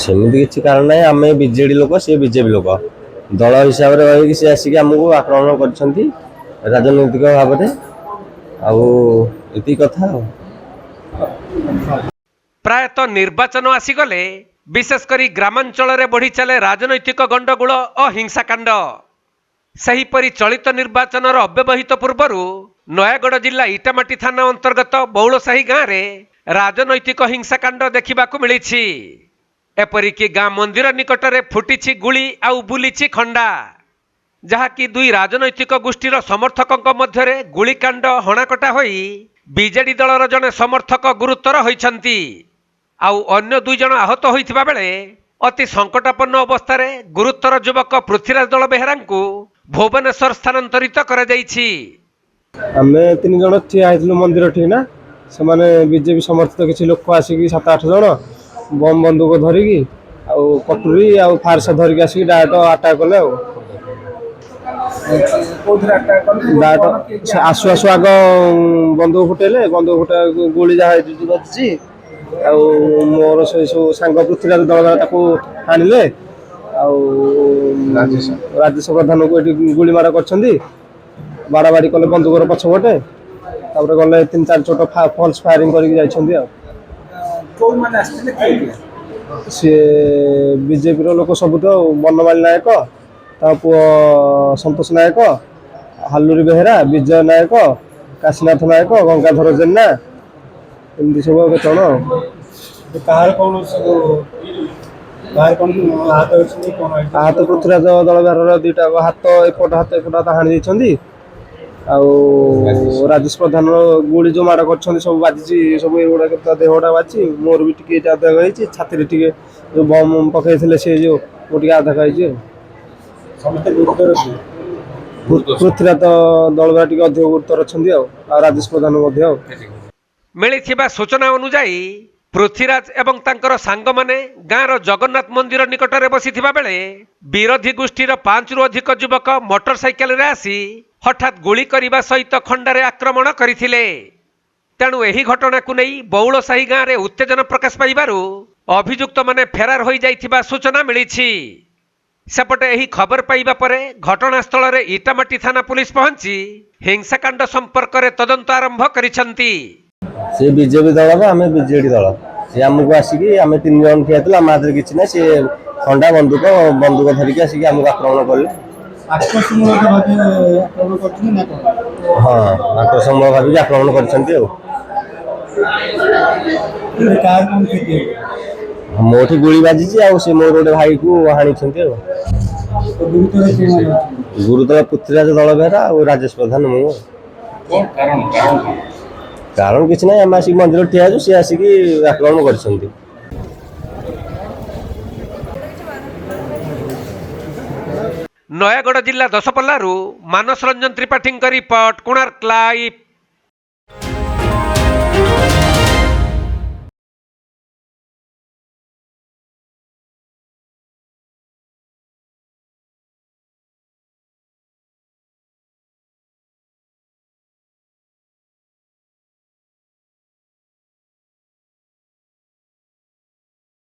ସେମିତି କିଛି କାରଣ ନାହିଁ। ଆମେ ବିଜେଡି ଲୋକ, ସେ ବିଜେପି ଲୋକ, ଦଳ ହିସାବରେ ରହିକି ସେ ଆସିକି ଆମକୁ ଆକ୍ରମଣ କରିଛନ୍ତି ରାଜନୈତିକ ଭାବରେ। ଆଉ ଏତିକି କଥା ଆଉ। ପ୍ରାୟତଃ ନିର୍ବାଚନ ଆସିଗଲେ ବିଶେଷକରି ଗ୍ରାମାଞ୍ଚଳରେ ବଢ଼ି ଚାଲେ ରାଜନୈତିକ ଗଣ୍ଡଗୋଳ ଓ ହିଂସାକାଣ୍ଡ। ସେହିପରି ଚଳିତ ନିର୍ବାଚନର ଅବ୍ୟବହିତ ପୂର୍ବରୁ ନୟାଗଡ଼ ଜିଲ୍ଲା ଇଟାମାଟି ଥାନା ଅନ୍ତର୍ଗତ ବଉଳସାହି ଗାଁରେ ରାଜନୈତିକ ହିଂସାକାଣ୍ଡ ଦେଖିବାକୁ ମିଳିଛି। ଏପରିକି ଗାଁ ମନ୍ଦିର ନିକଟରେ ଫୁଟିଛି ଗୁଳି ଆଉ ବୁଲିଛି ଖଣ୍ଡା, ଯାହାକି ଦୁଇ ରାଜନୈତିକ ଗୋଷ୍ଠୀର ସମର୍ଥକଙ୍କ ମଧ୍ୟରେ ଗୁଳିକାଣ୍ଡ ହଣାକଟା ହୋଇ ବିଜେଡି ଦଳର ଜଣେ ସମର୍ଥକ ଗୁରୁତର ହୋଇଛନ୍ତି, ଆଉ ଅନ୍ୟ ଦୁଇ ଜଣ ଆହତ ହୋଇଥିବା ବେଳେ ଅତି ସଂକଟାପନ୍ନ ଅବସ୍ଥାରେ ଗୁରୁତର ଯୁବକ ପୃଥ୍ୱୀରାଜ ଦଳ ବେହେରାଙ୍କୁ ଭୁବନେଶ୍ୱର ସ୍ଥାନାନ୍ତରିତ କରାଯାଇଛି। ଆମେ 3 ଜଣ ଠିଆ ହେଇଥିଲୁ ମନ୍ଦିର ଠିକ ନା, ସେମାନେ ବିଜେପି ସମର୍ଥିତ କିଛି ଲୋକ ଆସିକି 7-8 ଜଣ ବମ୍ ବନ୍ଧୁକ ଧରିକି ଆଉ କଟୁରୀ ଆଉ ଫାର୍ସ ଧରିକି ଆସିକି ଡାଇରେକ୍ଟ ଆଟାକ୍ କଲେ। ଆଉ ଆସୁ ଆସୁ ଆଗ ବନ୍ଧୁକ ଫୁଟେଇଲେ, ବନ୍ଧୁକ ଫୁଟା ଗୁଳି ଯାହା ବାଜିଛି, ଆଉ ମୋର ସେ ସବୁ ସାଙ୍ଗ ପୃଥ୍ୱୀରାଜ ଦଳ ତାକୁ ଆଣିଲେ, ଆଉ ରାଜେଶ ପ୍ରଧାନକୁ ଏଠି ଗୁଳି ମାଡ଼ କରିଛନ୍ତି, ବାଡ଼ାବାଡ଼ି କଲେ ବନ୍ଧୁକର ପଛପଟେ, ତାପରେ ଗଲେ 3-4 ଛୋଟ ଫଲ୍ସ ଫାୟାରିଂ କରିକି ଯାଇଛନ୍ତି। ଆଉ ସିଏ ବିଜେପିର ଲୋକ ସବୁ ତ, ବନମାଳୀ ନାୟକ, ତା ପୁଅ ସନ୍ତୋଷ ନାୟକ, ହାଲୁରୀ ବେହେରା, ବିଜୟ ନାୟକ, କାଶୀନାଥ ନାୟକ, ଗଙ୍ଗାଧର ଜେନା, ଏମିତି ସବୁ କେତେ ଜଣ। ଆହତ ପୃଥ୍ୱୀରାଜ ଦଳ ବେହେରାର 2ଟା ହାତ, ଏପଟ ହାତ ହାଣି ଦେଇଛନ୍ତି, ଆଉ ରାଜେଶ ପ୍ରଧାନର ଗୁଳି ଯୋଉ ମାଡ଼ କରିଛନ୍ତି ସବୁ ବାଜିଛି, ସବୁ ଏଗୁଡ଼ାକ ଦେହଟା ବାଜିଛି, ମୋର ବି ଟିକେ ଆଘାତ ହେଇଛି, ଛାତିରେ ଟିକେ ଯୋଉ ବମ୍ ପକେଇଥିଲେ ସେ ଯୋଉ ମୁଁ ଟିକେ ଆଘାତ ହେଇଛି। ପୃଥ୍ୱୀରାଜ ଦଳ ଟିକେ ଅଧିକ ଗୁରୁତର ଅଛନ୍ତି, ଆଉ ରାଜେଶ ପ୍ରଧାନ ମଧ୍ୟ। ମିଳିଥିବା ସୂଚନା ଅନୁଯାୟୀ ପୃଥ୍ୱୀରାଜ ଏବଂ ତାଙ୍କର ସାଙ୍ଗମାନେ ଗାଁର ଜଗନ୍ନାଥ ମନ୍ଦିର ନିକଟରେ ବସିଥିବା ବେଳେ ବିରୋଧୀ ଗୋଷ୍ଠୀର 5ରୁ ଅଧିକ ଯୁବକ ମୋଟର ସାଇକେଲରେ ଆସି ହଠାତ୍ ଗୁଳି କରିବା ସହିତ ଖଣ୍ଡାରେ ଆକ୍ରମଣ କରିଥିଲେ। ତେଣୁ ଏହି ଘଟଣାକୁ ନେଇ ବଉଳସାହି ଗାଁରେ ଉତ୍ତେଜନା ପ୍ରକାଶ ପାଇବାରୁ ଅଭିଯୁକ୍ତମାନେ ଫେରାର ହୋଇଯାଇଥିବା ସୂଚନା ମିଳିଛି। ସେପଟେ ଏହି ଖବର ପାଇବା ପରେ ଘଟଣାସ୍ଥଳରେ ଇଟାମାଟି ଥାନା ପୁଲିସ ପହଞ୍ଚି ହିଂସାକାଣ୍ଡ ସମ୍ପର୍କରେ ତଦନ୍ତ ଆରମ୍ଭ କରିଛନ୍ତି। ସେ ବିଜେପି ଦଳର, ଆମେ ବିଜେଡି ଦଳ। ସେ ଆମକୁ ଆସିକି, ଆମେ 3 ଜଣ ଠିଆ ହେଇଥିଲୁ, ଆମ ହାତରେ କିଛି ନାହିଁ, ସେ ଖଣ୍ଡା ବନ୍ଧୁକ ଧରିକି ଆସିକି ଆମକୁ ଆକ୍ରମଣ କଲେ। ହଁ, ଆକ୍ରମଣ ଭାବିକି ଆକ୍ରମଣ କରିଛନ୍ତି। ଆଉ ମୋଠି ଗୁଳି ବାଜିଛି, ଆଉ ସେ ମୋର ଗୋଟେ ଭାଇକୁ ହାଣିଛନ୍ତି। ଆଉ ଗୁରୁତର ପୃଥ୍ୱୀରାଜ ଦଳ ବେହେରା ଆଉ ରାଜେଶ ପ୍ରଧାନ, ମୁଁ। କାରଣ କିଛି ନାହିଁ, ଆମେ ଆସିକି ମନ୍ଦିର ଠିଆ ହେଇଛୁ, ସିଏ ଆସିକି ଆକ୍ରମଣ କରିଛନ୍ତି। ନୟାଗଡ଼ ଜିଲ୍ଲା ଦଶପଲ୍ଲାରୁ ମାନସ ରଞ୍ଜନ ତ୍ରିପାଠୀଙ୍କ ରିପୋର୍ଟ, କୋଣାର୍କ ଲାଇଭ୍।